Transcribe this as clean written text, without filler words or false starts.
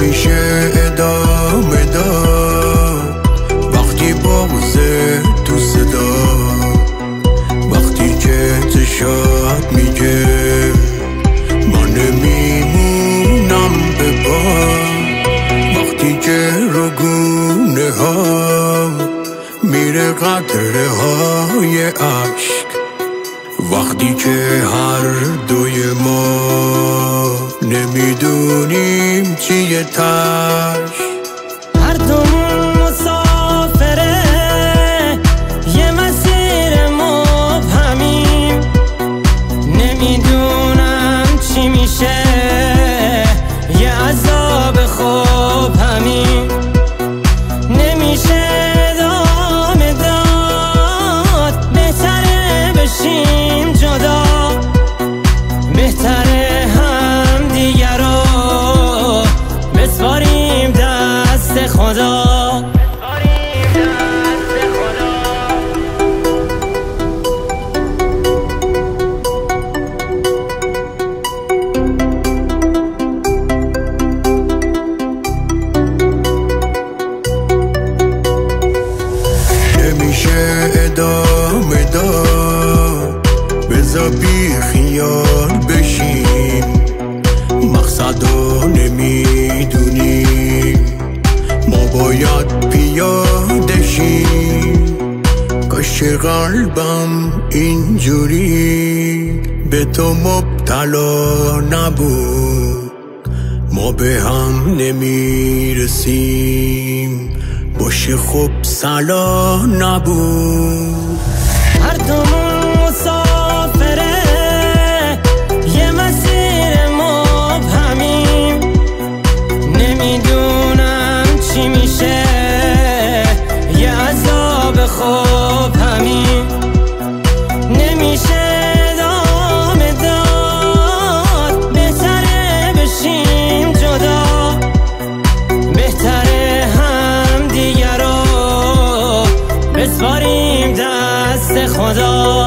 نمیشه ادامه داد وقتی بغض تو صدا، وقتی که چشات میگه ما نمیمونم به باد، وقتی که رو گونه ها میره قطره های عشق، وقتی که هر دوی ما نمیدونیم چیه تش. هر دومون مسافره یه مسیر مبهمیم، نمیدونم چی میشه یه عذاب خوب همین، نمیشه ادامه داد بهتره بشیم جدا، بهتره هم دیگر رو بسپاریم دست خدا. نمیشه ادامه داد بذار بی خیال بشیم، مقصدو نمیدونیم ما باید پیاده شیم. کاش قلبم اینجوری به تو مبتلا نبود، ما به هم نمیرسیم باشه خب سلا نبود. هر دومون مسافره یه مسیر مبهمیم، نمیدونم چی میشه یه عذاب خوب همین، نمیشه ادامه داد بهتره بشیم جدا، بهتره هم دیگر رو بسپاریم دست خدا.